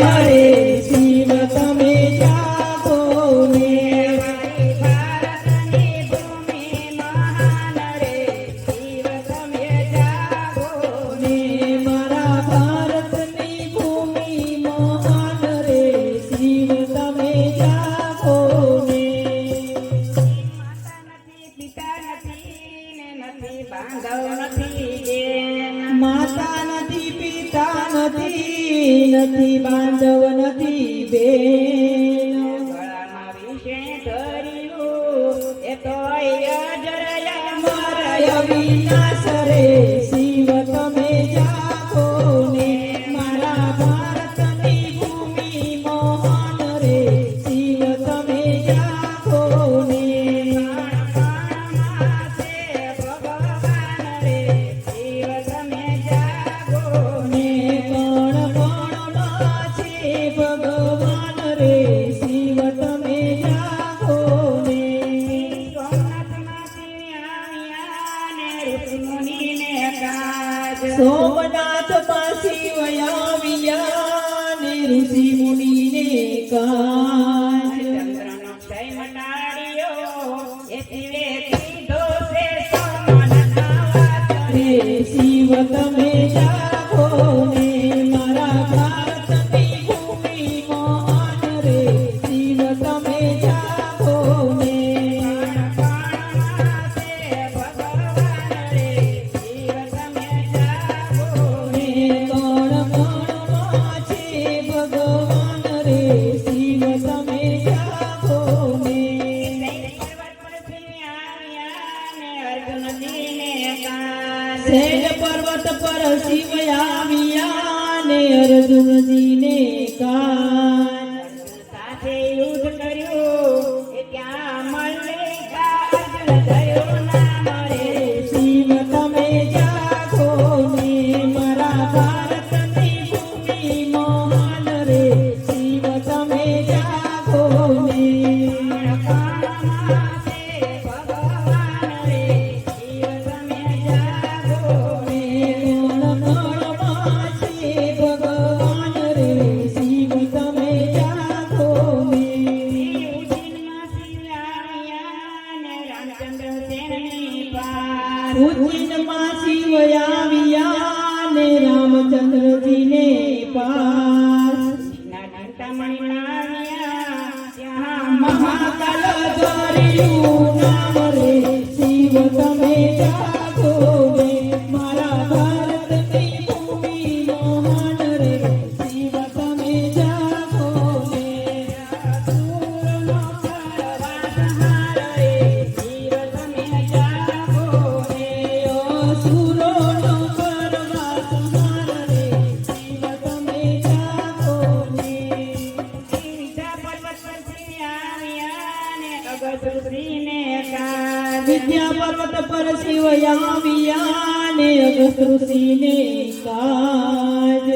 રે શિવ તમે જાગો ને ભારતની ભૂમિ મહાન રે શિવ તમે જાગો ને મારા ભારતની ભૂમિ મહાન રે શિવ તમે જાગો ને માતા નથી પિતા નથી નથી બાંધવ નથી બેન ગળામાં વિશે ધર્યું એ તો અજરયા મારા અવિનાશ રે શિવ તમે જાગો ને મારા ભારતની ભૂમિ મહાન રે શિવ તમે જાગો ને ભગવાન રે શિવ તમે જાગો ને કણ કણમાં છે ભગવાન રે શિવ તમે જાગો ને સોમનાથ પાસી વયાવ્યા ને ઋષિ મુનિને કાજ ચંદ્રનો ક્ષય મટાડ્યો એ શિવે કીધો છે સોમનાથ રે શિવ તમે જાગો ને મારા ભારતની ભૂમિ મહાન રે શિવ તમે જાગો ને કણ કણમાં છે ભગવાન રે શિવ તમે જાગો ને શૈલ પર્વત પર શિવ આવ્યા ને અર્જુનજીને કાજ સાથે યુદ્ધ કર્યું એ ત્યાં મલ્લિકા અર્જુન થયો નામ રે શિવ તમે જાગો ને મારા ભારતની ભૂમિ મહાન રે શિવ તમે જાગો ને ભગવાન રે શિવ તમે જાગો ને કણ કણમાં છે ભગવાન રે શિવ તમે જાગો ને ઉજ્જૈનમાં શિવ આવ્યા ને રામચંદ્રજીને પાસ મહાકાલ ધર્યું નામ રે શિવ તમે જાગો ને મારા ભારતની ભૂમિ મહાન રે શિવ તમે જાગો ને અસુરોનો પરવાસ હાર રે શિવ તમે જાગો ને વિદ્યા પર્વત પર શિવ આવ્યા ને અગસ્ત ઋષિને કાજ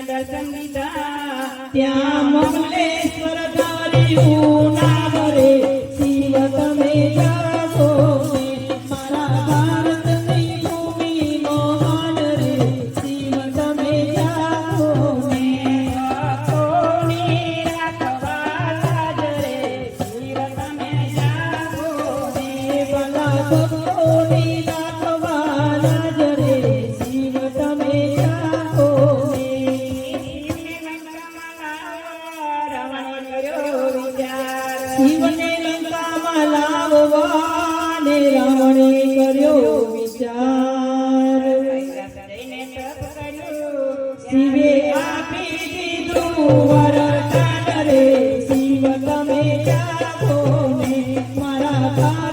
દર્શન દીધા ત્યાં મંગલેશ્વર ધર્યું નામ રે શિવ તમે જાગો ને મારા ભારતની ભૂમિ મહાન રે શિવ તમે જાગો ને ભક્તોની રાખવાલા જ રે શિવ તમે જાગો ને ભલા ભક્તોની રાખવાલા જ રે શિવ તમે જાગો ને શિવને લંકામાં લાવવા ને રાવણે કર્યો વિચાર શિવે આપી દીધું વરદાન રે શિવ તમે જાગો ને મારા